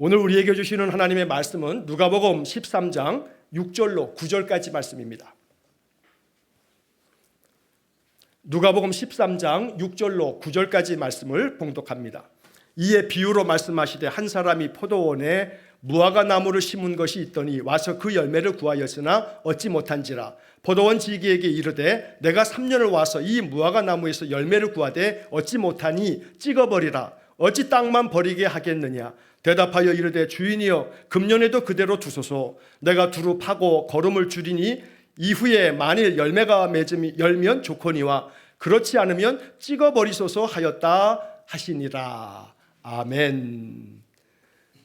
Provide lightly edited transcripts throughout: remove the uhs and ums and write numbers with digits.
오늘 우리에게 주시는 하나님의 말씀은 누가복음 13장 6절로 9절까지 말씀입니다. 누가복음 13장 6절로 9절까지 말씀을 봉독합니다. 이에 비유로 말씀하시되 한 사람이 포도원에 무화과 나무를 심은 것이 있더니 와서 그 열매를 구하였으나 얻지 못한지라. 포도원 지기에게 이르되 내가 3년을 와서 이 무화과 나무에서 열매를 구하되 얻지 못하니 찍어버리라. 어찌 땅만 버리게 하겠느냐. 대답하여 이르되 주인이여 금년에도 그대로 두소서. 내가 두루 파고 거름을 줄이니 이후에 만일 열매가 열면 좋거니와 그렇지 않으면 찍어버리소서 하였다 하시니라. 아멘.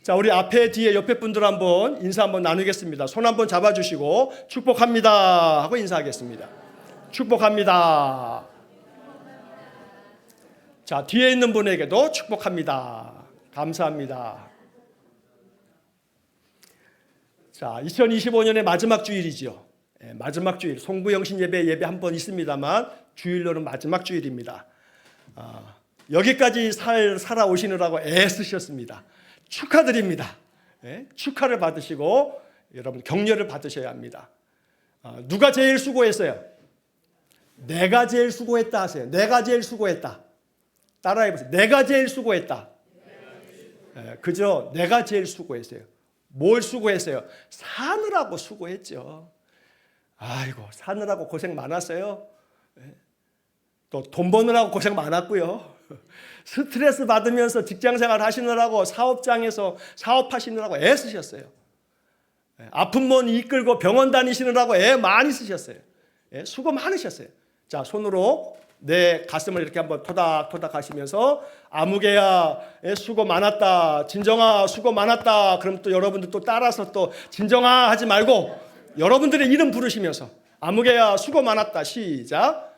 자, 우리 앞에 뒤에 옆에 분들 한번 인사 한번 나누겠습니다. 손 한번 잡아주시고 축복합니다 하고 인사하겠습니다. 축복합니다. 자, 뒤에 있는 분에게도 축복합니다. 감사합니다. 자, 2025년의 마지막 주일이죠. 마지막 주일, 송구영신 예배 한 번 있습니다만 주일로는 마지막 주일입니다. 여기까지 살아오시느라고 애쓰셨습니다. 축하드립니다. 축하를 받으시고 여러분 격려를 받으셔야 합니다. 누가 제일 수고했어요? 내가 제일 수고했다 하세요. 내가 제일 수고했다. 따라해보세요. 내가 제일 수고했다. 그죠? 내가 제일 수고했어요. 뭘 수고했어요? 사느라고 수고했죠. 아이고, 사느라고 고생 많았어요. 또 돈 버느라고 고생 많았고요. 스트레스 받으면서 직장생활 하시느라고 사업장에서 사업하시느라고 애쓰셨어요. 아픈 분 이끌고 병원 다니시느라고 애 많이 쓰셨어요. 수고 많으셨어요. 자, 손으로 내 가슴을 이렇게 한번 토닥토닥 하시면서 아무개야 수고 많았다, 진정아 수고 많았다. 그럼 또 여러분들 또 따라서 또 진정아 하지 말고 여러분들의 이름 부르시면서 아무개야 수고 많았다. 시작.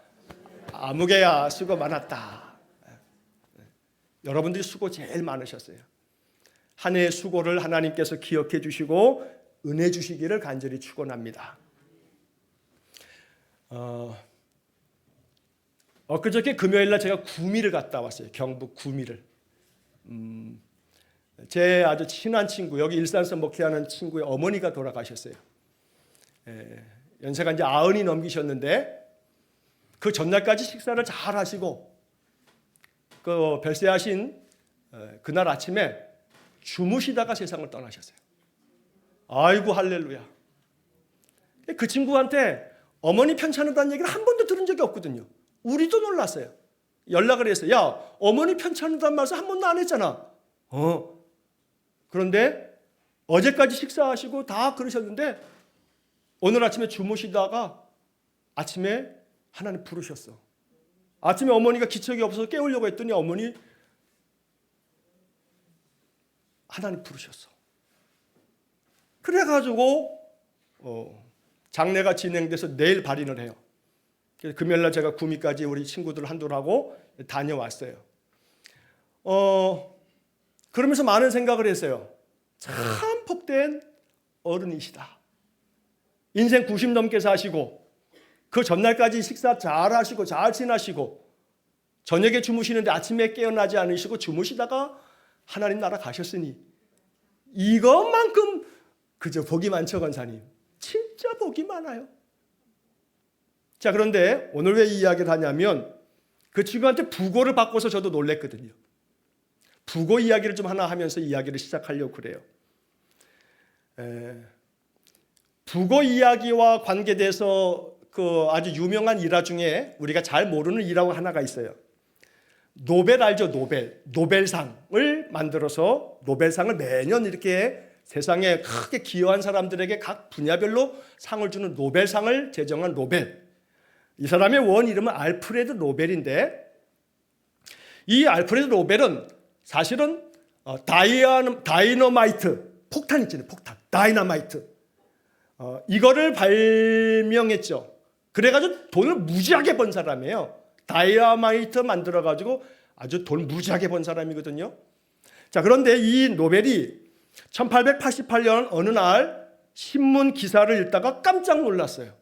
아무개야 수고 많았다. 여러분들이 수고 제일 많으셨어요. 한 해의 수고를 하나님께서 기억해 주시고 은혜 주시기를 간절히 축원합니다. 엊그저께 금요일날 제가 구미를 갔다 왔어요. 경북 구미를. 제 아주 친한 친구, 여기 일산에서 목회하는 친구의 어머니가 돌아가셨어요. 연세가 이제 90이 넘기셨는데 그 전날까지 식사를 잘 하시고 그 별세하신 그날 아침에 주무시다가 세상을 떠나셨어요. 아이고 할렐루야. 그 친구한테 어머니 편찮으다는 얘기를 한 번도 들은 적이 없거든요. 우리도 놀랐어요. 연락을 했어요. 야, 어머니 편찮으다는 말씀 한 번도 안 했잖아. 그런데 어제까지 식사하시고 다 그러셨는데 오늘 아침에 주무시다가 아침에 하나님 부르셨어. 아침에 어머니가 기척이 없어서 깨우려고 했더니 어머니 하나님 부르셨어. 그래가지고 장례가 진행돼서 내일 발인을 해요. 그래서 금요일날 제가 구미까지 우리 친구들 한둘하고 다녀왔어요. 그러면서 많은 생각을 했어요. 참 복된 어른이시다. 인생 90 넘게 사시고 그 전날까지 식사 잘 하시고 잘 지나시고 저녁에 주무시는데 아침에 깨어나지 않으시고 주무시다가 하나님 나라 가셨으니 이것만큼 그저 복이 많죠, 권사님. 진짜 복이 많아요. 자, 그런데 오늘 왜 이 이야기를 하냐면 그 친구한테 부고를 받고서 저도 놀랬거든요. 부고 이야기를 좀 하나 하면서 이야기를 시작하려고 그래요. 부고 이야기와 관계돼서 그 아주 유명한 일화 중에 우리가 잘 모르는 일화가 하나가 있어요. 노벨 알죠? 노벨상을 만들어서 노벨상을 매년 이렇게 세상에 크게 기여한 사람들에게 각 분야별로 상을 주는 노벨상을 제정한 노벨. 이 사람의 원 이름은 알프레드 노벨인데 이 알프레드 노벨은 사실은 다이너마이트, 폭탄 있잖아요. 폭탄, 다이너마이트. 이거를 발명했죠. 그래가지고 돈을 무지하게 번 사람이에요. 다이너마이트 만들어가지고 아주 돈 무지하게 번 사람이거든요. 자, 그런데 이 노벨이 1888년 어느 날 신문 기사를 읽다가 깜짝 놀랐어요.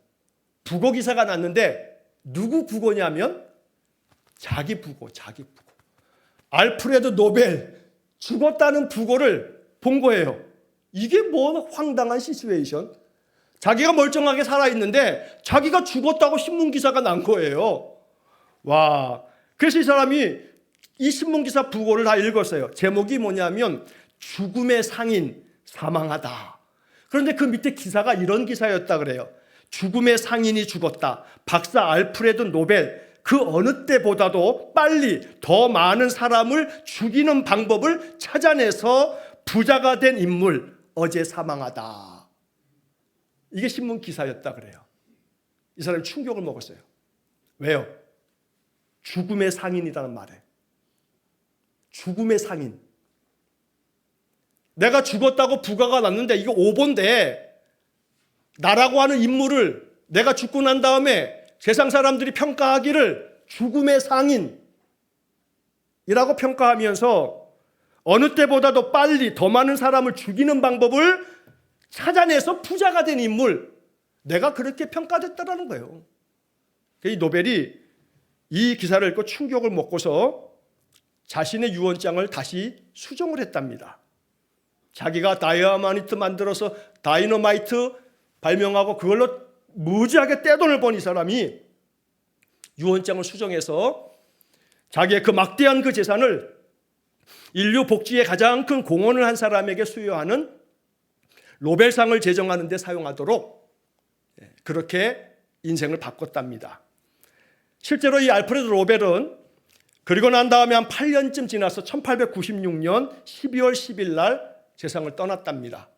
부고 기사가 났는데 누구 부고냐면 자기 부고. 알프레드 노벨 죽었다는 부고를 본 거예요. 이게 뭐 황당한 시츄에이션. 자기가 멀쩡하게 살아있는데 자기가 죽었다고 신문기사가 난 거예요. 와, 그래서 이 사람이 이 신문기사 부고를 다 읽었어요. 제목이 뭐냐면 죽음의 상인 사망하다. 그런데 그 밑에 기사가 이런 기사였다 그래요. 죽음의 상인이 죽었다. 박사 알프레드 노벨 그 어느 때보다도 빨리 더 많은 사람을 죽이는 방법을 찾아내서 부자가 된 인물 어제 사망하다. 이게 신문 기사였다 그래요. 이 사람이 충격을 먹었어요. 왜요? 죽음의 상인이라는 말에. 죽음의 상인. 내가 죽었다고 부가가 났는데 이거 오보인데 나라고 하는 인물을 내가 죽고 난 다음에 세상 사람들이 평가하기를 죽음의 상인이라고 평가하면서 어느 때보다도 빨리 더 많은 사람을 죽이는 방법을 찾아내서 부자가 된 인물, 내가 그렇게 평가됐다라는 거예요. 이 노벨이 이 기사를 읽고 충격을 먹고서 자신의 유언장을 다시 수정을 했답니다. 자기가 다이아마이트 만들어서 다이너마이트 발명하고 그걸로 무지하게 떼돈을 번 이 사람이 유언장을 수정해서 자기의 그 막대한 그 재산을 인류 복지에 가장 큰 공헌을 한 사람에게 수여하는 노벨상을 제정하는 데 사용하도록 그렇게 인생을 바꿨답니다. 실제로 이 알프레드 노벨은 그리고 난 다음에 한 8년쯤 지나서 1896년 12월 10일 날 세상을 떠났답니다.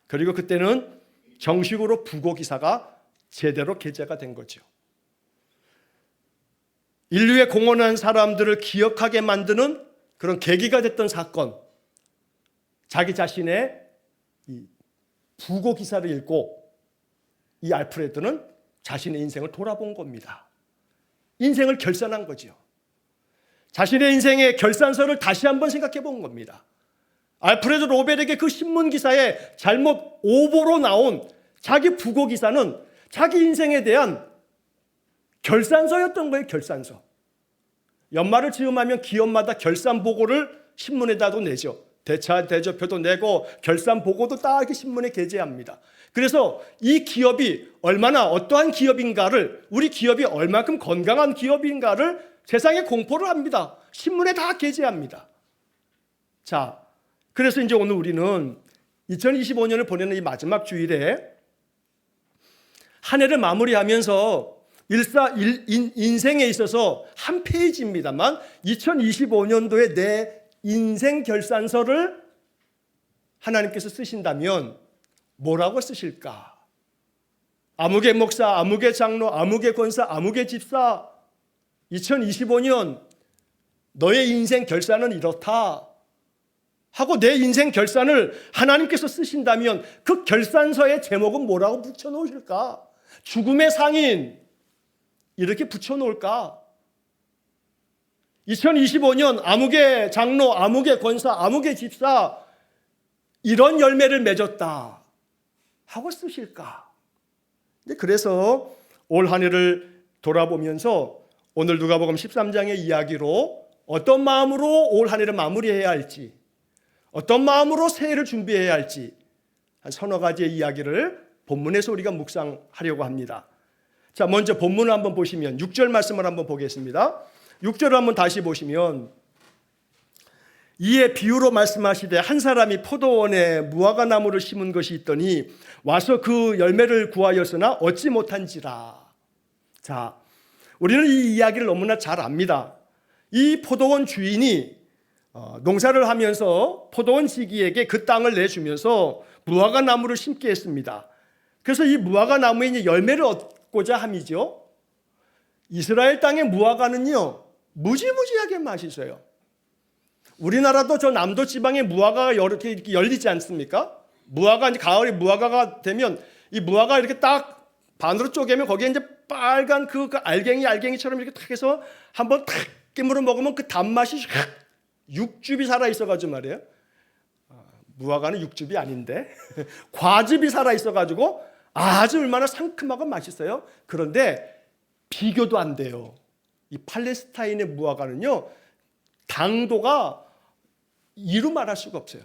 그리고 그때는 정식으로 부고 기사가 제대로 게재가 된 거죠. 인류에 공헌한 사람들을 기억하게 만드는 그런 계기가 됐던 사건, 자기 자신의 이 부고 기사를 읽고 이 알프레드는 자신의 인생을 돌아본 겁니다. 인생을 결산한 거죠. 자신의 인생의 결산서를 다시 한번 생각해 본 겁니다. 알프레드 노벨에게 그 신문 기사에 잘못 오보로 나온 자기 부고 기사는 자기 인생에 대한 결산서였던 거예요. 결산서. 연말을 즈음하면 기업마다 결산 보고를 신문에다도 내죠. 대차 대조표도 내고 결산 보고도 딱 이렇게 신문에 게재합니다. 그래서 이 기업이 얼마나 어떠한 기업인가를, 우리 기업이 얼만큼 건강한 기업인가를 세상에 공포를 합니다. 신문에 다 게재합니다. 자, 그래서 이제 오늘 우리는 2025년을 보내는 이 마지막 주일에 한 해를 마무리하면서 인생에 있어서 한 페이지입니다만 2025년도에 내 인생 결산서를 하나님께서 쓰신다면 뭐라고 쓰실까? 아무개 목사, 아무개 장로, 아무개 권사, 아무개 집사 2025년 너의 인생 결산은 이렇다 하고 내 인생 결산을 하나님께서 쓰신다면 그 결산서의 제목은 뭐라고 붙여놓으실까? 죽음의 상인 이렇게 붙여놓을까? 2025년 아무개 장로, 아무개 권사, 아무개 집사 이런 열매를 맺었다 하고 쓰실까? 그래서 올 한 해를 돌아보면서 오늘 누가복음 13장의 이야기로 어떤 마음으로 올 한 해를 마무리해야 할지, 어떤 마음으로 새해를 준비해야 할지 한 서너 가지의 이야기를 본문에서 우리가 묵상하려고 합니다. 자, 먼저 본문을 한번 보시면 6절 말씀을 한번 보겠습니다. 6절을 한번 다시 보시면 이에 비유로 말씀하시되 한 사람이 포도원에 무화과 나무를 심은 것이 있더니 와서 그 열매를 구하였으나 얻지 못한지라. 자, 우리는 이 이야기를 너무나 잘 압니다. 이 포도원 주인이 농사를 하면서 포도원 지기에게 그 땅을 내주면서 무화과 나무를 심게 했습니다. 그래서 이 무화과 나무에 이제 열매를 얻고자 함이죠. 이스라엘 땅의 무화과는요 무지무지하게 맛있어요. 우리나라도 저 남도 지방에 무화과가 이렇게 열리지 않습니까? 무화과 이제 가을에 무화과가 되면 이 무화과 이렇게 딱 반으로 쪼개면 거기에 이제 빨간 그 알갱이처럼 이렇게 탁 해서 한번 탁 깨물어 먹으면 그 단맛이 육즙이 살아 있어가지고 말이에요. 무화과는 육즙이 아닌데 과즙이 살아 있어가지고 아주 얼마나 상큼하고 맛있어요. 그런데 비교도 안 돼요. 이 팔레스타인의 무화과는요 당도가 이루 말할 수가 없어요.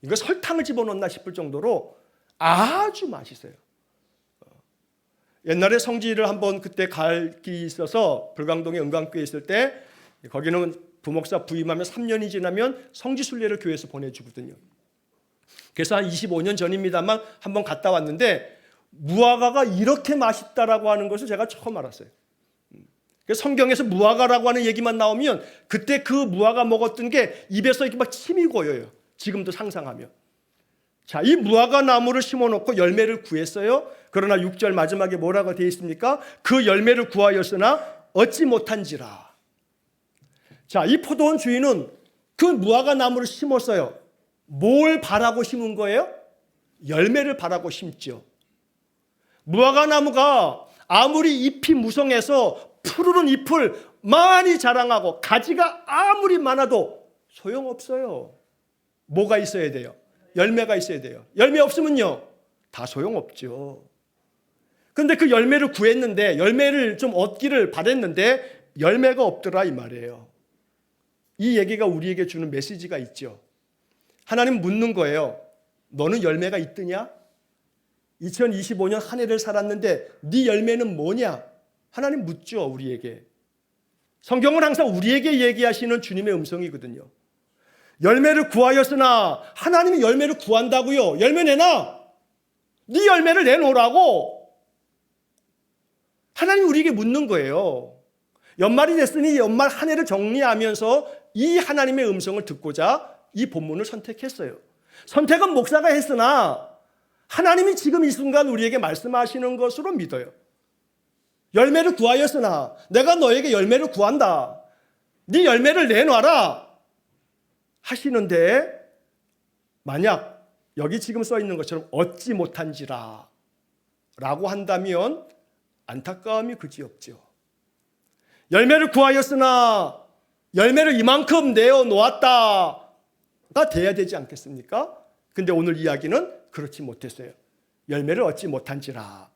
이거 설탕을 집어넣나 싶을 정도로 아주 맛있어요. 옛날에 성지를 한번 그때 갈 길이 있어서 불광동에 은광교에 있을 때 거기는 부목사 부임하면 3년이 지나면 성지 순례를 교회에서 보내주거든요. 그래서 한 25년 전입니다만 한번 갔다 왔는데 무화과가 이렇게 맛있다라고 하는 것을 제가 처음 알았어요. 성경에서 무화과라고 하는 얘기만 나오면 그때 그 무화과 먹었던 게 입에서 이렇게 막 침이 고여요. 지금도 상상하면. 자, 이 무화과 나무를 심어놓고 열매를 구했어요. 그러나 6절 마지막에 뭐라고 되어 있습니까? 그 열매를 구하였으나 얻지 못한지라. 자, 이 포도원 주인은 그 무화과 나무를 심었어요. 뭘 바라고 심은 거예요? 열매를 바라고 심죠. 무화과 나무가 아무리 잎이 무성해서 푸르른 잎을 많이 자랑하고 가지가 아무리 많아도 소용없어요. 뭐가 있어야 돼요? 열매가 있어야 돼요. 열매 없으면요, 다 소용없죠. 그런데 그 열매를 구했는데, 열매를 좀 얻기를 바랬는데 열매가 없더라 이 말이에요. 이 얘기가 우리에게 주는 메시지가 있죠. 하나님 묻는 거예요. 너는 열매가 있더냐? 2025년 한 해를 살았는데 네 열매는 뭐냐? 하나님 묻죠, 우리에게. 성경은 항상 우리에게 얘기하시는 주님의 음성이거든요. 열매를 구하였으나, 하나님이 열매를 구한다고요. 열매 내놔. 네 열매를 내놓으라고. 하나님이 우리에게 묻는 거예요. 연말이 됐으니 연말 한 해를 정리하면서 이 하나님의 음성을 듣고자 이 본문을 선택했어요. 선택은 목사가 했으나 하나님이 지금 이 순간 우리에게 말씀하시는 것으로 믿어요. 열매를 구하였으나 내가 너에게 열매를 구한다. 네 열매를 내놔라 하시는데, 만약 여기 지금 써 있는 것처럼 얻지 못한지라 라고 한다면 안타까움이 그지없죠. 열매를 구하였으나 열매를 이만큼 내어놓았다가 돼야 되지 않겠습니까? 근데 오늘 이야기는 그렇지 못했어요. 열매를 얻지 못한지라.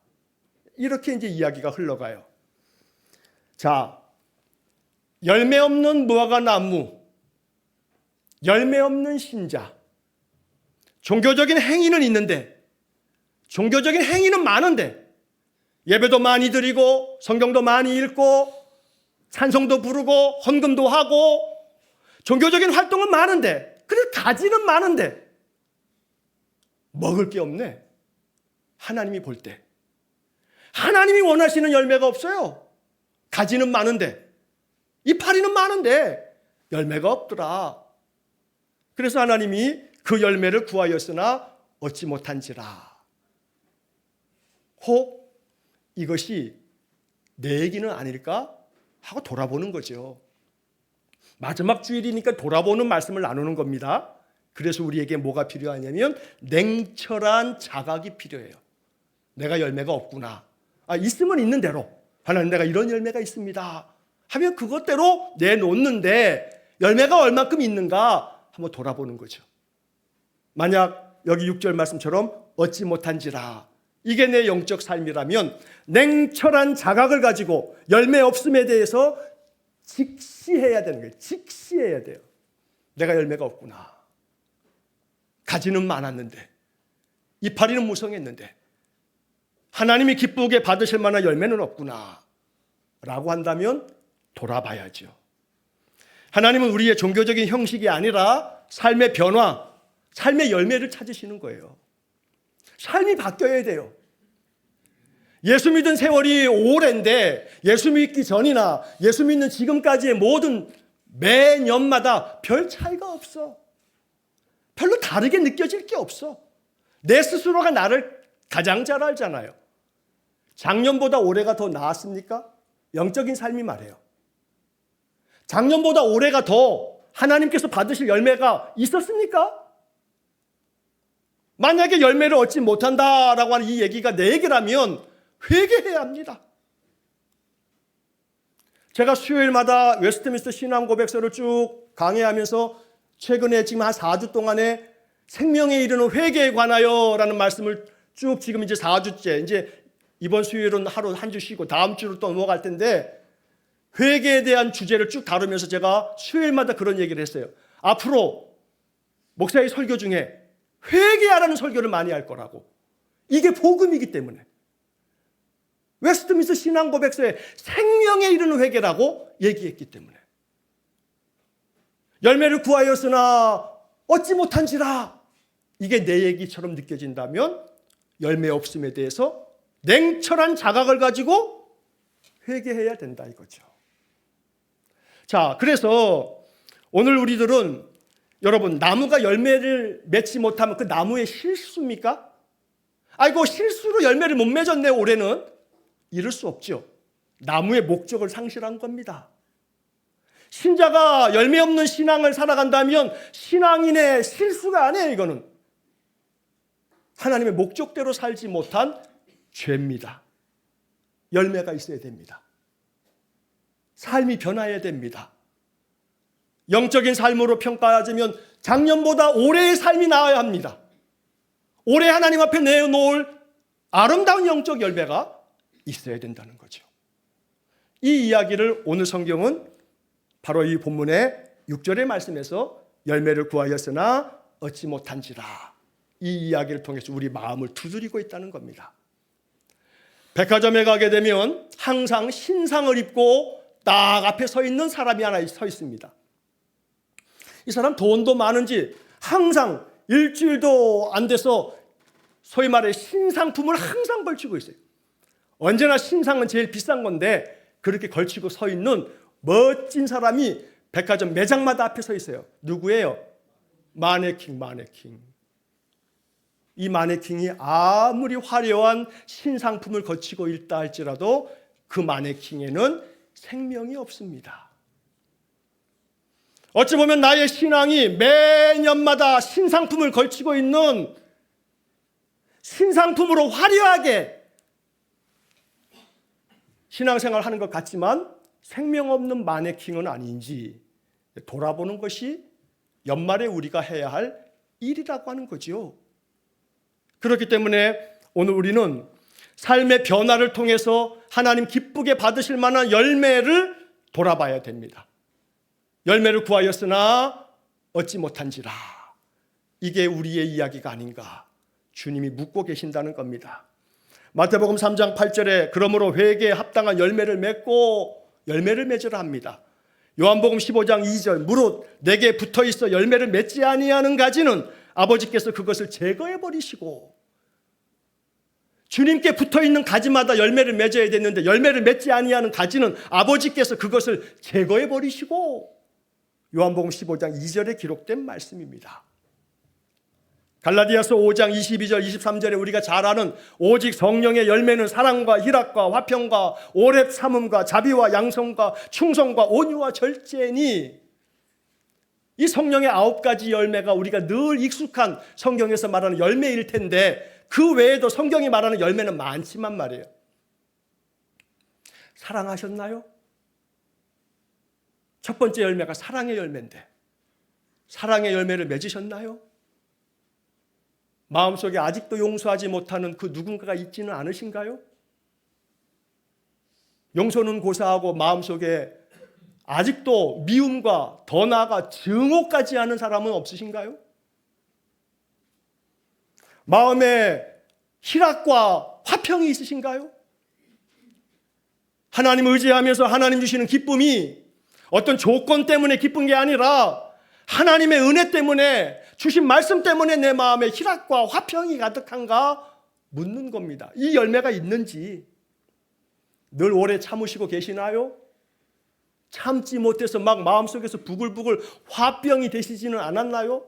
이렇게 이제 이야기가 흘러가요. 자, 열매 없는 무화과 나무, 열매 없는 신자. 종교적인 행위는 있는데, 종교적인 행위는 많은데, 예배도 많이 드리고 성경도 많이 읽고 찬송도 부르고 헌금도 하고 종교적인 활동은 많은데, 그리고 가지는 많은데 먹을 게 없네. 하나님이 볼 때 하나님이 원하시는 열매가 없어요. 가지는 많은데, 이파리는 많은데 열매가 없더라. 그래서 하나님이 그 열매를 구하였으나 얻지 못한지라. 혹 이것이 내 얘기는 아닐까 하고 돌아보는 거죠. 마지막 주일이니까 돌아보는 말씀을 나누는 겁니다. 그래서 우리에게 뭐가 필요하냐면 냉철한 자각이 필요해요. 내가 열매가 없구나. 있으면 있는 대로 하나님 내가 이런 열매가 있습니다 하면 그것대로 내놓는데 열매가 얼만큼 있는가 한번 돌아보는 거죠. 만약 여기 6절 말씀처럼 얻지 못한지라, 이게 내 영적 삶이라면 냉철한 자각을 가지고 열매 없음에 대해서 직시해야 되는 거예요. 직시해야 돼요. 내가 열매가 없구나. 가지는 많았는데, 이파리는 무성했는데 하나님이 기쁘게 받으실 만한 열매는 없구나 라고 한다면 돌아봐야죠. 하나님은 우리의 종교적인 형식이 아니라 삶의 변화, 삶의 열매를 찾으시는 거예요. 삶이 바뀌어야 돼요. 예수 믿은 세월이 오랜데 예수 믿기 전이나 예수 믿는 지금까지의 모든 매년마다 별 차이가 없어. 별로 다르게 느껴질 게 없어. 내 스스로가 나를 가장 잘 알잖아요. 작년보다 올해가 더 나았습니까? 영적인 삶이 말해요. 작년보다 올해가 더 하나님께서 받으실 열매가 있었습니까? 만약에 열매를 얻지 못한다라고 하는 이 얘기가 내 얘기라면 회개해야 합니다. 제가 수요일마다 웨스트민스터 신앙 고백서를 쭉 강해하면서 최근에 지금 한 4주 동안에 생명에 이르는 회개에 관하여 라는 말씀을 쭉 지금 이제 4주째, 이제 이번 수요일은 하루 한 주 쉬고 다음 주로 또 넘어갈 텐데, 회개에 대한 주제를 쭉 다루면서 제가 수요일마다 그런 얘기를 했어요. 앞으로 목사의 설교 중에 회개하라는 설교를 많이 할 거라고. 이게 복음이기 때문에. 웨스트민스터 신앙고백서에 생명에 이르는 회개라고 얘기했기 때문에. 열매를 구하였으나 얻지 못한지라. 이게 내 얘기처럼 느껴진다면 열매 없음에 대해서 냉철한 자각을 가지고 회개해야 된다 이거죠. 자, 그래서 오늘 우리들은 여러분, 나무가 열매를 맺지 못하면 그 나무의 실수입니까? 아이고, 실수로 열매를 못 맺었네 올해는. 이럴 수 없죠. 나무의 목적을 상실한 겁니다. 신자가 열매 없는 신앙을 살아간다면 신앙인의 실수가 아니에요. 이거는 하나님의 목적대로 살지 못한 죄입니다. 열매가 있어야 됩니다. 삶이 변화해야 됩니다. 영적인 삶으로 평가하자면 작년보다 올해의 삶이 나아야 합니다. 올해 하나님 앞에 내놓을 아름다운 영적 열매가 있어야 된다는 거죠. 이 이야기를 오늘 성경은 바로 이 본문의 6절의 말씀에서 열매를 구하였으나 얻지 못한지라, 이 이야기를 통해서 우리 마음을 두드리고 있다는 겁니다. 백화점에 가게 되면 항상 신상을 입고 딱 앞에 서 있는 사람이 하나 서 있습니다. 이 사람 돈도 많은지 항상 일주일도 안 돼서 소위 말해 신상품을 항상 걸치고 있어요. 언제나 신상은 제일 비싼 건데 그렇게 걸치고 서 있는 멋진 사람이 백화점 매장마다 앞에 서 있어요. 누구예요? 마네킹. 이 마네킹이 아무리 화려한 신상품을 거치고 있다 할지라도 그 마네킹에는 생명이 없습니다. 어찌 보면 나의 신앙이 매년마다 신상품을 걸치고 있는, 신상품으로 화려하게 신앙생활을 하는 것 같지만 생명 없는 마네킹은 아닌지 돌아보는 것이 연말에 우리가 해야 할 일이라고 하는 거죠. 그렇기 때문에 오늘 우리는 삶의 변화를 통해서 하나님 기쁘게 받으실 만한 열매를 돌아봐야 됩니다. 열매를 구하였으나 얻지 못한지라. 이게 우리의 이야기가 아닌가 주님이 묻고 계신다는 겁니다. 마태복음 3장 8절에 그러므로 회개에 합당한 열매를 맺고 열매를 맺으라 합니다. 요한복음 15장 2절 무릇 내게 붙어있어 열매를 맺지 아니하는 가지는 아버지께서 그것을 제거해 버리시고, 주님께 붙어있는 가지마다 열매를 맺어야 되는데 열매를 맺지 아니하는 가지는 아버지께서 그것을 제거해 버리시고, 요한복음 15장 2절에 기록된 말씀입니다. 갈라디아서 5장 22절 23절에 우리가 잘 아는 오직 성령의 열매는 사랑과 희락과 화평과 오래 참음과 자비와 양성과 충성과 온유와 절제니, 이 성령의 9가지 열매가 우리가 늘 익숙한 성경에서 말하는 열매일 텐데 그 외에도 성경이 말하는 열매는 많지만 말이에요. 사랑하셨나요? 첫 번째 열매가 사랑의 열매인데 사랑의 열매를 맺으셨나요? 마음속에 아직도 용서하지 못하는 그 누군가가 있지는 않으신가요? 용서는 고사하고 마음속에 아직도 미움과 더 나아가 증오까지 하는 사람은 없으신가요? 마음에 희락과 화평이 있으신가요? 하나님 의지하면서 하나님 주시는 기쁨이 어떤 조건 때문에 기쁜 게 아니라 하나님의 은혜 때문에 주신 말씀 때문에 내 마음에 희락과 화평이 가득한가 묻는 겁니다. 이 열매가 있는지. 늘 오래 참으시고 계시나요? 참지 못해서 막 마음속에서 부글부글 화병이 되시지는 않았나요?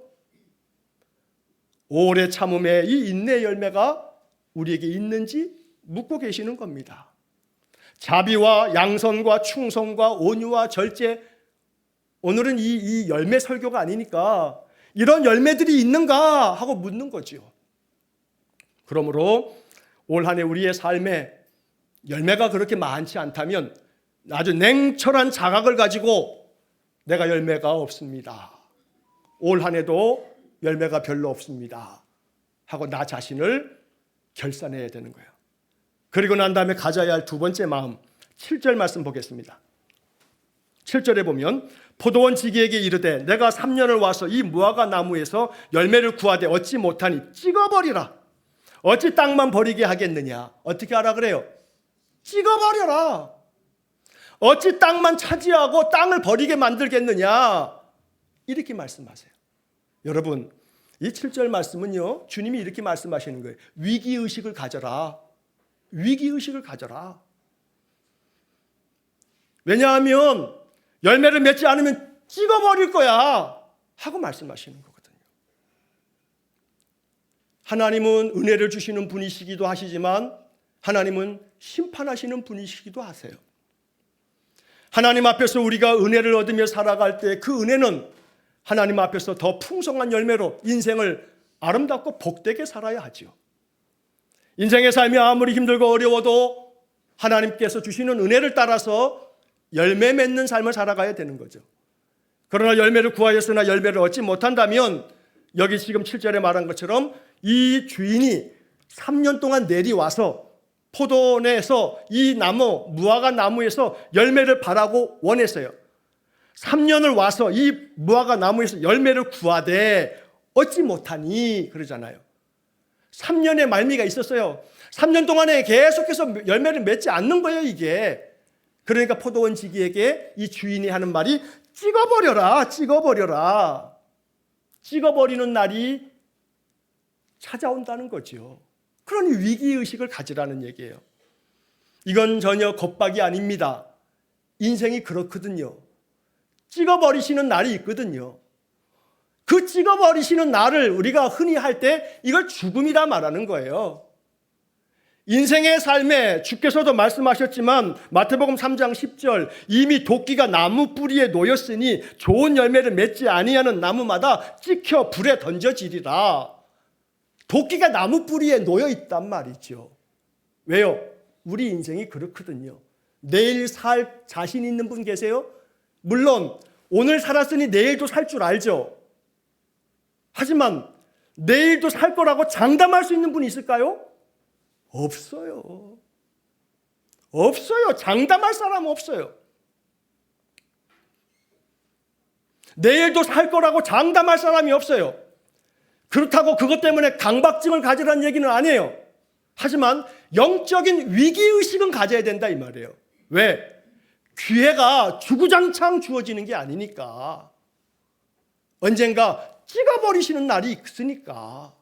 오래 참음의 이 인내 열매가 우리에게 있는지 묻고 계시는 겁니다. 자비와 양선과 충성과 온유와 절제, 오늘은 이 열매 설교가 아니니까 이런 열매들이 있는가 하고 묻는 거죠. 그러므로 올 한 해 우리의 삶에 열매가 그렇게 많지 않다면 아주 냉철한 자각을 가지고 내가 열매가 없습니다, 올 한 해도 열매가 별로 없습니다 하고 나 자신을 결산해야 되는 거예요. 그리고 난 다음에 가져야 할 두 번째 마음, 7절 말씀 보겠습니다. 7절에 보면 포도원 지기에게 이르되 내가 3년을 와서 이 무화과 나무에서 열매를 구하되 얻지 못하니 찍어버리라. 어찌 땅만 버리게 하겠느냐. 어떻게 하라 그래요? 찍어버려라. 어찌 땅만 차지하고 땅을 버리게 만들겠느냐. 이렇게 말씀하세요. 여러분, 이 7절 말씀은요, 주님이 이렇게 말씀하시는 거예요. 위기의식을 가져라. 위기의식을 가져라. 왜냐하면 열매를 맺지 않으면 찍어버릴 거야 하고 말씀하시는 거거든요. 하나님은 은혜를 주시는 분이시기도 하시지만 하나님은 심판하시는 분이시기도 하세요. 하나님 앞에서 우리가 은혜를 얻으며 살아갈 때 그 은혜는 하나님 앞에서 더 풍성한 열매로 인생을 아름답고 복되게 살아야 하죠. 인생의 삶이 아무리 힘들고 어려워도 하나님께서 주시는 은혜를 따라서 열매 맺는 삶을 살아가야 되는 거죠. 그러나 열매를 구하였으나 열매를 얻지 못한다면 여기 지금 7절에 말한 것처럼 이 주인이 3년 동안 내려와서 포도원에서 이 나무, 무화과 나무에서 열매를 바라고 원했어요. 3년을 와서 이 무화과 나무에서 열매를 구하되 얻지 못하니 그러잖아요. 3년의 말미가 있었어요. 3년 동안에 계속해서 열매를 맺지 않는 거예요, 이게. 그러니까 포도원 지기에게 이 주인이 하는 말이 찍어버려라, 찍어버려라. 찍어버리는 날이 찾아온다는 거죠. 그러니 위기의식을 가지라는 얘기예요. 이건 전혀 겁박이 아닙니다. 인생이 그렇거든요. 찍어버리시는 날이 있거든요. 그 찍어버리시는 날을 우리가 흔히 할 때 이걸 죽음이라 말하는 거예요. 인생의 삶에 주께서도 말씀하셨지만 마태복음 3장 10절 이미 도끼가 나무 뿌리에 놓였으니 좋은 열매를 맺지 아니하는 나무마다 찍혀 불에 던져지리라. 도끼가 나무 뿌리에 놓여 있단 말이죠. 왜요? 우리 인생이 그렇거든요. 내일 살 자신 있는 분 계세요? 물론 오늘 살았으니 내일도 살 줄 알죠. 하지만 내일도 살 거라고 장담할 수 있는 분이 있을까요? 없어요. 없어요. 장담할 사람은 없어요. 내일도 살 거라고 장담할 사람이 없어요. 그렇다고 그것 때문에 강박증을 가지라는 얘기는 아니에요. 하지만 영적인 위기의식은 가져야 된다 이 말이에요. 왜? 기회가 주구장창 주어지는 게 아니니까. 언젠가 찍어버리시는 날이 있으니까.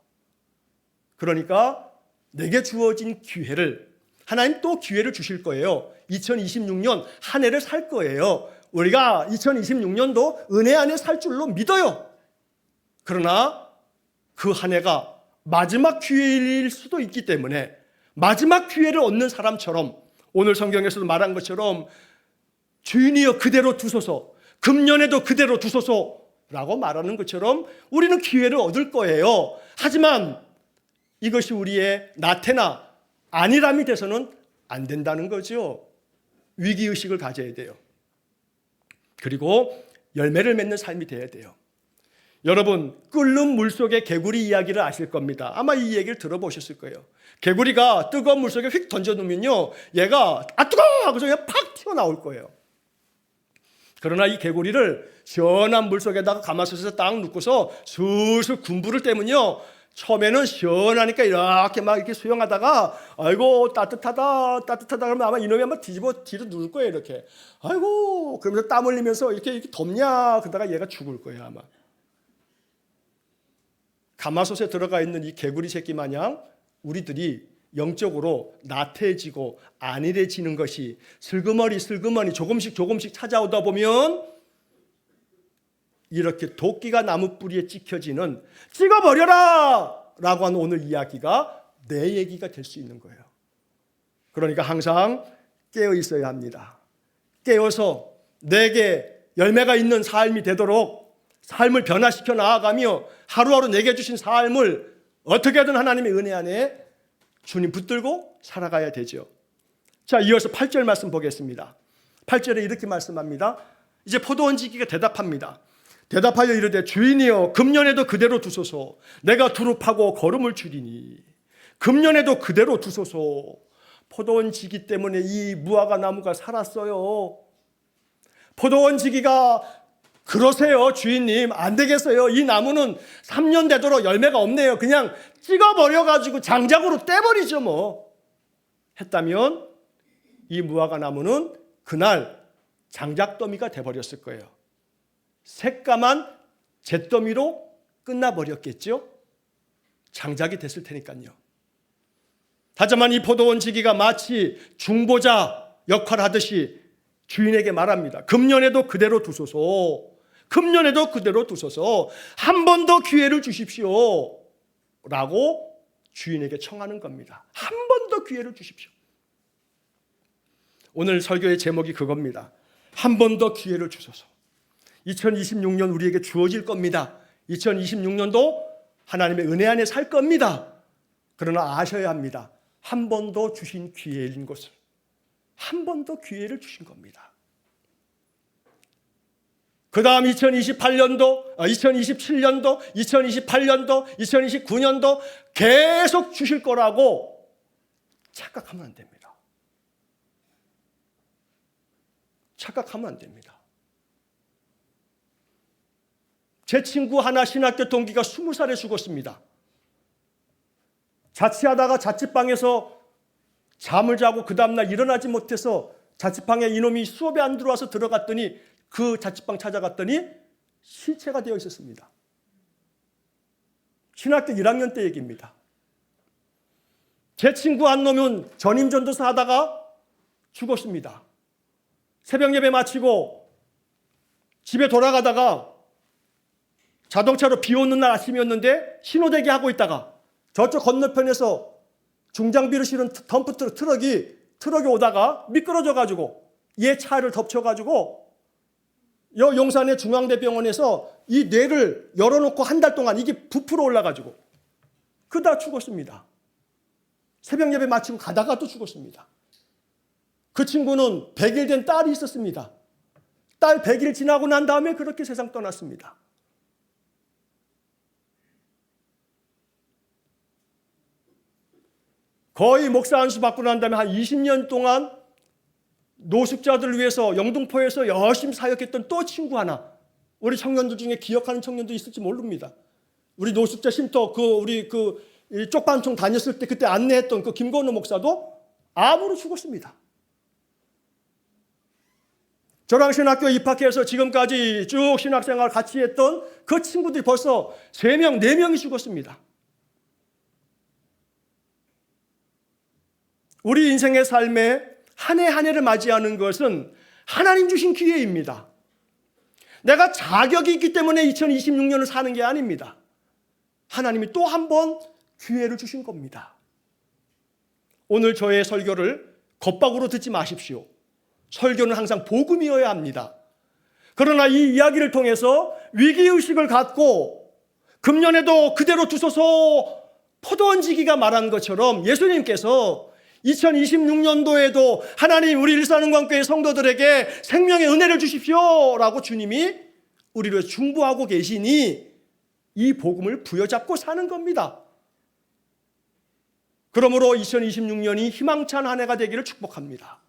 그러니까 내게 주어진 기회를 하나님 또 기회를 주실 거예요. 2026년 한 해를 살 거예요. 우리가 2026년도 은혜 안에 살 줄로 믿어요. 그러나 그 한 해가 마지막 기회일 수도 있기 때문에 마지막 기회를 얻는 사람처럼 오늘 성경에서도 말한 것처럼 주인이여 그대로 두소서, 금년에도 그대로 두소서라고 말하는 것처럼 우리는 기회를 얻을 거예요. 하지만 이것이 우리의 나태나 안일함이 돼서는 안 된다는 거죠. 위기의식을 가져야 돼요. 그리고 열매를 맺는 삶이 돼야 돼요. 여러분, 끓는 물속의 개구리 이야기를 아실 겁니다. 아마 이 얘기를 들어보셨을 거예요. 개구리가 뜨거운 물속에 휙 던져놓으면요, 얘가 아 뜨거워! 하고서 그냥 팍 튀어나올 거예요. 그러나 이 개구리를 시원한 물속에다가 가마솥에서 딱 넣고서 슬슬 군부를 떼면요, 처음에는 시원하니까 이렇게 막 이렇게 수영하다가 아이고 따뜻하다 그러면 아마 이놈이 한번 뒤집어 뒤로 누울 거예요. 이렇게 아이고 그러면서 땀 흘리면서 이렇게 덥냐 그러다가 얘가 죽을 거예요 아마. 가마솥에 들어가 있는 이 개구리 새끼 마냥 우리들이 영적으로 나태해지고 안일해지는 것이 슬그머니 조금씩 찾아오다 보면 이렇게 도끼가 나무 뿌리에 찍혀지는 찍어버려라 라고 하는 오늘 이야기가 내 얘기가 될 수 있는 거예요. 그러니까 항상 깨어 있어야 합니다. 깨어서 내게 열매가 있는 삶이 되도록 삶을 변화시켜 나아가며 하루하루 내게 주신 삶을 어떻게든 하나님의 은혜 안에 주님 붙들고 살아가야 되죠. 자, 이어서 8절 말씀 보겠습니다. 8절에 이렇게 말씀합니다. 이제 포도원 지기가 대답합니다. 대답하여 이르되 주인이여 금년에도 그대로 두소서. 내가 두릅하고 거름을 줄이니 금년에도 그대로 두소서. 포도원 지기 때문에 이 무화과 나무가 살았어요. 포도원 지기가 그러세요, 주인님. 안 되겠어요. 이 나무는 3년 되도록 열매가 없네요. 그냥 찍어버려가지고 장작으로 떼버리죠, 뭐. 했다면 이 무화과 나무는 그날 장작더미가 돼버렸을 거예요. 새까만 잿더미로 끝나버렸겠죠. 장작이 됐을 테니까요. 하지만 이 포도원 지기가 마치 중보자 역할을 하듯이 주인에게 말합니다. 금년에도 그대로 두소서. 금년에도 그대로 두소서. 한 번 더 기회를 주십시오. 라고 주인에게 청하는 겁니다. 한 번 더 기회를 주십시오. 오늘 설교의 제목이 그겁니다. 한 번 더 기회를 주소서. 2026년 우리에게 주어질 겁니다. 2026년도 하나님의 은혜 안에 살 겁니다. 그러나 아셔야 합니다. 한 번 더 주신 기회인 것을. 한 번 더 기회를 주신 겁니다. 그 다음 2027년도, 2028년도, 2029년도 계속 주실 거라고 착각하면 안 됩니다. 착각하면 안 됩니다. 제 친구 하나 신학교 동기가 20살에 죽었습니다. 자취하다가 자취방에서 잠을 자고 그 다음날 일어나지 못해서 자취방에 이놈이 수업에 안 들어와서 들어갔더니 그 자취방 찾아갔더니 시체가 되어 있었습니다. 신학교 1학년 때 얘기입니다. 제 친구 한 놈은 전임 전도사 하다가 죽었습니다. 새벽 예배 마치고 집에 돌아가다가 자동차로 비 오는 날 아침이었는데 신호대기 하고 있다가 저쪽 건너편에서 중장비를 실은 덤프 트럭이 오다가 미끄러져가지고 얘 차를 덮쳐가지고 용산의 중앙대병원에서 이 뇌를 열어놓고 한 달 동안 이게 부풀어 올라가지고 그러다 죽었습니다. 새벽 예배 마치고 가다가 또 죽었습니다. 그 친구는 100일 된 딸이 있었습니다. 딸 100일 지나고 난 다음에 그렇게 세상 떠났습니다. 거의 목사 안수 받고 난 다음에 한 20년 동안 노숙자들을 위해서 영등포에서 열심히 사역했던 또 친구 하나, 우리 청년들 중에 기억하는 청년도 있을지 모릅니다. 우리 노숙자 쉼터 우리 쪽반총 다녔을 때 그때 안내했던 그 김건우 목사도 암으로 죽었습니다. 저랑 신학교 입학해서 지금까지 쭉 신학생활 같이 했던 그 친구들이 벌써 3명, 4명이 죽었습니다. 우리 인생의 삶에 한 해 한 해를 맞이하는 것은 하나님 주신 기회입니다. 내가 자격이 있기 때문에 2026년을 사는 게 아닙니다. 하나님이 또 한 번 기회를 주신 겁니다. 오늘 저의 설교를 겉박으로 듣지 마십시오. 설교는 항상 복음이어야 합니다. 그러나 이 이야기를 통해서 위기의식을 갖고 금년에도 그대로 두소서 포도원 지기가 말한 것처럼 예수님께서 2026년도에도 하나님 우리 일산흥광교회 성도들에게 생명의 은혜를 주십시오 라고 주님이 우리를 중보하고 계시니 이 복음을 부여잡고 사는 겁니다. 그러므로 2026년이 희망찬 한 해가 되기를 축복합니다.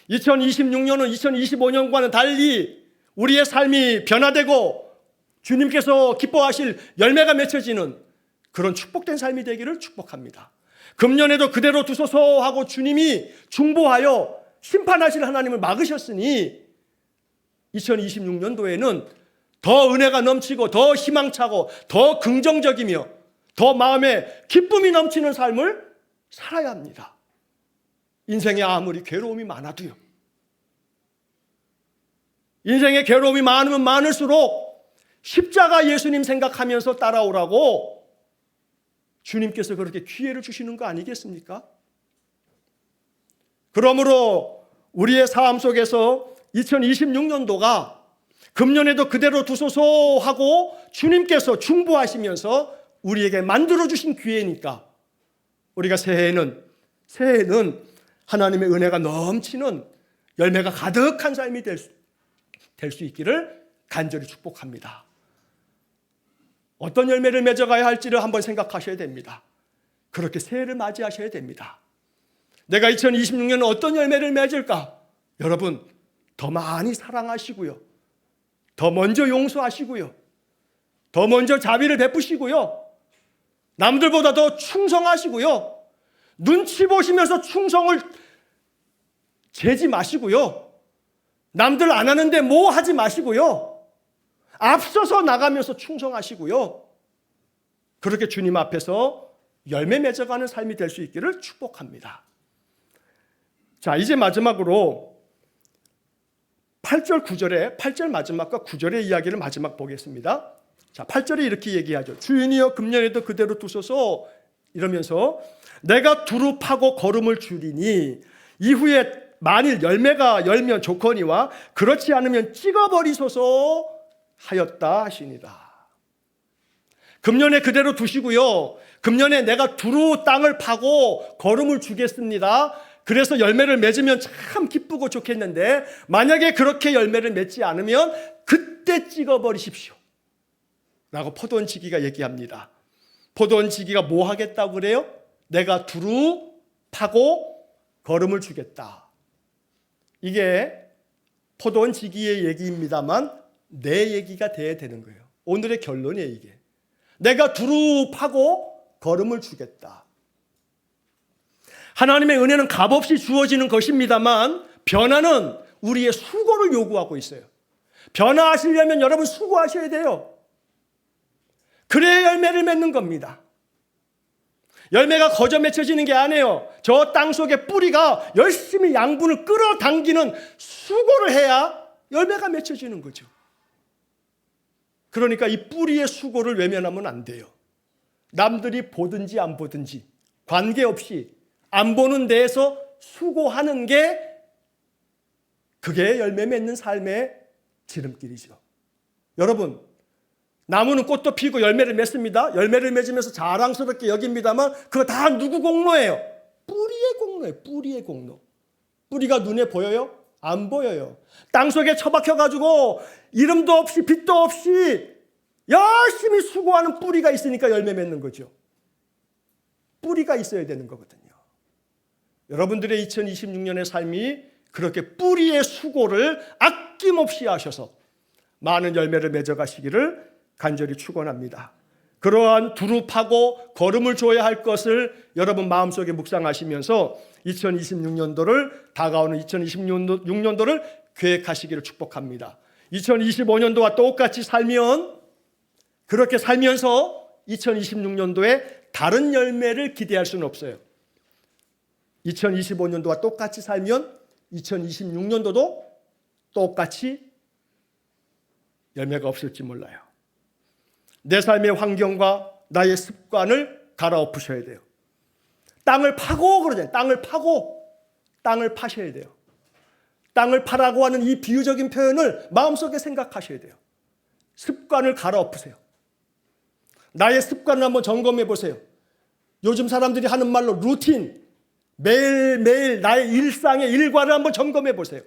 2026년은 2025년과는 달리 우리의 삶이 변화되고 주님께서 기뻐하실 열매가 맺혀지는 그런 축복된 삶이 되기를 축복합니다. 금년에도 그대로 두소서 하고 주님이 중보하여 심판하실 하나님을 막으셨으니 2026년도에는 더 은혜가 넘치고 더 희망차고 더 긍정적이며 더 마음에 기쁨이 넘치는 삶을 살아야 합니다. 인생에 아무리 괴로움이 많아도요. 인생에 괴로움이 많으면 많을수록 십자가 예수님 생각하면서 따라오라고 주님께서 그렇게 기회를 주시는 거 아니겠습니까? 그러므로 우리의 삶 속에서 2026년도가 금년에도 그대로 두소서 하고 주님께서 중보하시면서 우리에게 만들어주신 기회니까 우리가 새해에는 하나님의 은혜가 넘치는 열매가 가득한 삶이 될 수 있기를 간절히 축복합니다. 어떤 열매를 맺어가야 할지를 한번 생각하셔야 됩니다. 그렇게 새해를 맞이하셔야 됩니다. 내가 2026년에 어떤 열매를 맺을까? 여러분 더 많이 사랑하시고요. 더 먼저 용서하시고요. 더 먼저 자비를 베푸시고요. 남들보다 더 충성하시고요. 눈치 보시면서 충성을 재지 마시고요. 남들 안 하는데 뭐 하지 마시고요. 앞서서 나가면서 충성하시고요. 그렇게 주님 앞에서 열매 맺어가는 삶이 될 수 있기를 축복합니다. 자, 이제 마지막으로 8절 9절에 8절 마지막과 9절의 이야기를 마지막 보겠습니다. 자, 8절에 이렇게 얘기하죠. 주인이여 금년에도 그대로 두소서 이러면서 내가 두루 파고 거름을 줄이니 이후에 만일 열매가 열면 좋거니와 그렇지 않으면 찍어버리소서 하였다 하시니라. 금년에 그대로 두시고요. 금년에 내가 두루 땅을 파고 거름을 주겠습니다. 그래서 열매를 맺으면 참 기쁘고 좋겠는데 만약에 그렇게 열매를 맺지 않으면 그때 찍어버리십시오 라고 포도원지기가 얘기합니다. 포도원지기가 뭐 하겠다고 그래요? 내가 두루 파고 거름을 주겠다. 이게 포도원지기의 얘기입니다만 내 얘기가 돼야 되는 거예요. 오늘의 결론이에요. 이게 내가 두루 파고 거름을 주겠다. 하나님의 은혜는 값없이 주어지는 것입니다만 변화는 우리의 수고를 요구하고 있어요. 변화하시려면 여러분 수고하셔야 돼요. 그래야 열매를 맺는 겁니다. 열매가 거저 맺혀지는 게 아니에요. 저 땅 속에 뿌리가 열심히 양분을 끌어당기는 수고를 해야 열매가 맺혀지는 거죠. 그러니까 이 뿌리의 수고를 외면하면 안 돼요. 남들이 보든지 안 보든지 관계없이 안 보는 데에서 수고하는 게 그게 열매 맺는 삶의 지름길이죠. 여러분, 나무는 꽃도 피고 열매를 맺습니다. 열매를 맺으면서 자랑스럽게 여깁니다만 그거 다 누구 공로예요? 뿌리의 공로예요. 뿌리의 공로. 뿌리가 눈에 보여요? 안 보여요. 땅속에 처박혀가지고 이름도 없이 빛도 없이 열심히 수고하는 뿌리가 있으니까 열매 맺는 거죠. 뿌리가 있어야 되는 거거든요. 여러분들의 2026년의 삶이 그렇게 뿌리의 수고를 아낌없이 하셔서 많은 열매를 맺어가시기를 간절히 축원합니다. 그러한 두루 파고 거름을 줘야 할 것을 여러분 마음속에 묵상하시면서 2026년도를 다가오는 2026년도를 계획하시기를 축복합니다. 2025년도와 똑같이 살면 그렇게 살면서 2026년도에 다른 열매를 기대할 수는 없어요. 2025년도와 똑같이 살면 2026년도도 똑같이 열매가 없을지 몰라요. 내 삶의 환경과 나의 습관을 갈아엎으셔야 돼요. 땅을 파고 그러잖아요. 땅을 파셔야 돼요. 땅을 파라고 하는 이 비유적인 표현을 마음속에 생각하셔야 돼요. 습관을 갈아엎으세요. 나의 습관을 한번 점검해 보세요. 요즘 사람들이 하는 말로 루틴, 매일매일 나의 일상의 일과를 한번 점검해 보세요.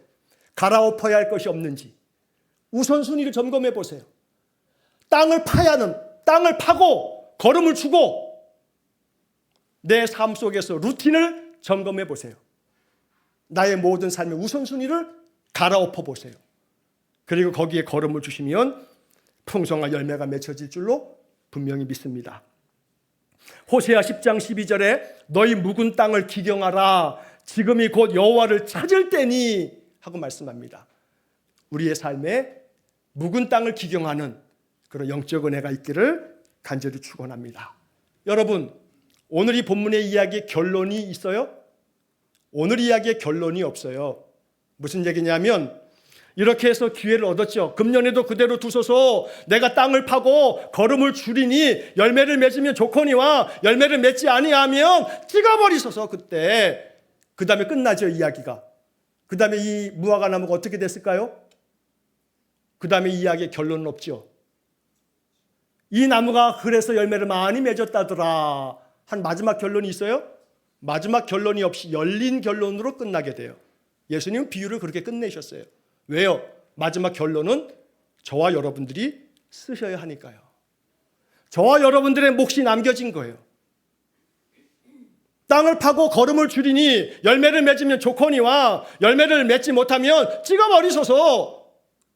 갈아엎어야 할 것이 없는지 우선순위를 점검해 보세요. 땅을 파고 걸음을 주고 내 삶 속에서 루틴을 점검해 보세요. 나의 모든 삶의 우선순위를 갈아엎어 보세요. 그리고 거기에 걸음을 주시면 풍성한 열매가 맺혀질 줄로 분명히 믿습니다. 호세아 10장 12절에 너희 묵은 땅을 기경하라 지금이 곧 여호와를 찾을 때니 하고 말씀합니다. 우리의 삶에 묵은 땅을 기경하는 그런 영적 은혜가 있기를 간절히 축원합니다. 여러분, 오늘 이 본문의 이야기에 결론이 있어요? 오늘 이야기에 결론이 없어요. 무슨 얘기냐면 이렇게 해서 기회를 얻었죠. 금년에도 그대로 두소서 내가 땅을 파고 거름을 줄이니 열매를 맺으면 좋거니와 열매를 맺지 아니하면 찍어버리소서. 그때 그 다음에 끝나죠. 이야기가. 그 다음에 이 무화과 나무가 어떻게 됐을까요? 그 다음에 이야기의 결론은 없죠. 이 나무가 그래서 열매를 많이 맺었다더라 한 마지막 결론이 있어요? 마지막 결론이 없이 열린 결론으로 끝나게 돼요. 예수님은 비유를 그렇게 끝내셨어요. 왜요? 마지막 결론은 저와 여러분들이 쓰셔야 하니까요. 저와 여러분들의 몫이 남겨진 거예요. 땅을 파고 거름을 줄이니 열매를 맺으면 좋거니와 열매를 맺지 못하면 찍어버리소서.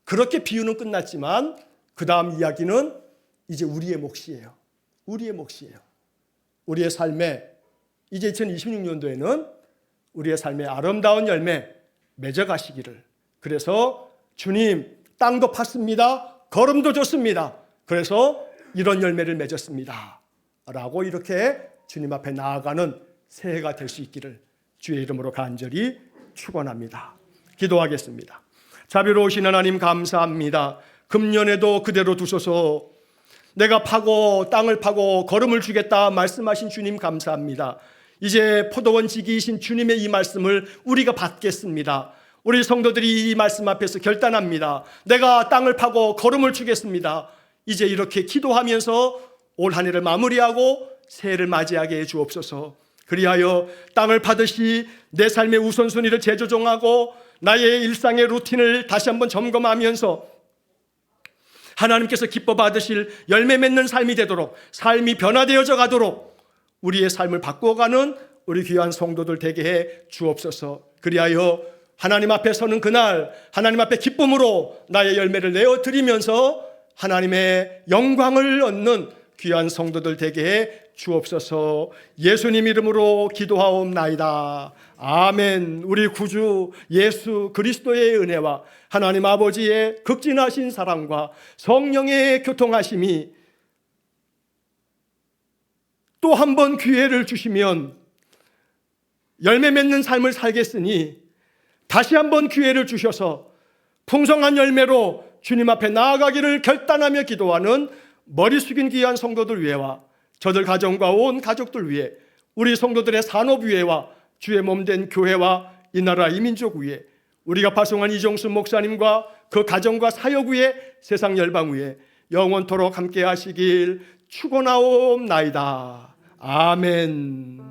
그렇게 비유는 끝났지만 그 다음 이야기는 이제 우리의 몫이에요. 우리의 몫이에요. 우리의 삶에 이제 2026년도에는 우리의 삶의 아름다운 열매 맺어가시기를. 그래서 주님 땅도 팠습니다. 거름도 줬습니다. 그래서 이런 열매를 맺었습니다. 라고 이렇게 주님 앞에 나아가는 새해가 될 수 있기를 주의 이름으로 간절히 축원합니다. 기도하겠습니다. 자비로우신 하나님 감사합니다. 금년에도 그대로 두소서. 내가 파고 땅을 파고 거름을 주겠다 말씀하신 주님 감사합니다. 이제 포도원 지기이신 주님의 이 말씀을 우리가 받겠습니다. 우리 성도들이 이 말씀 앞에서 결단합니다. 내가 땅을 파고 거름을 주겠습니다. 이제 이렇게 기도하면서 올 한 해를 마무리하고 새해를 맞이하게 해 주옵소서. 그리하여 땅을 파듯이 내 삶의 우선순위를 재조정하고 나의 일상의 루틴을 다시 한번 점검하면서 하나님께서 기뻐 받으실 열매 맺는 삶이 되도록, 삶이 변화되어져 가도록 우리의 삶을 바꾸어가는 우리 귀한 성도들 되게 해 주옵소서. 그리하여 하나님 앞에 서는 그날 하나님 앞에 기쁨으로 나의 열매를 내어드리면서 하나님의 영광을 얻는 귀한 성도들 되게 해 주옵소서. 예수님 이름으로 기도하옵나이다. 아멘. 우리 구주 예수 그리스도의 은혜와 하나님 아버지의 극진하신 사랑과 성령의 교통하심이 또 한 번 기회를 주시면 열매 맺는 삶을 살겠으니 다시 한번 기회를 주셔서 풍성한 열매로 주님 앞에 나아가기를 결단하며 기도하는 머리 숙인 귀한 성도들 위해와 저들 가정과 온 가족들 위해 우리 성도들의 산업 위해와 주의 몸된 교회와 이 나라 이 민족 위해 우리가 파송한 이종수 목사님과 그 가정과 사역 위에 세상 열방 위에 영원토록 함께 하시길 축원하옵나이다. 아멘.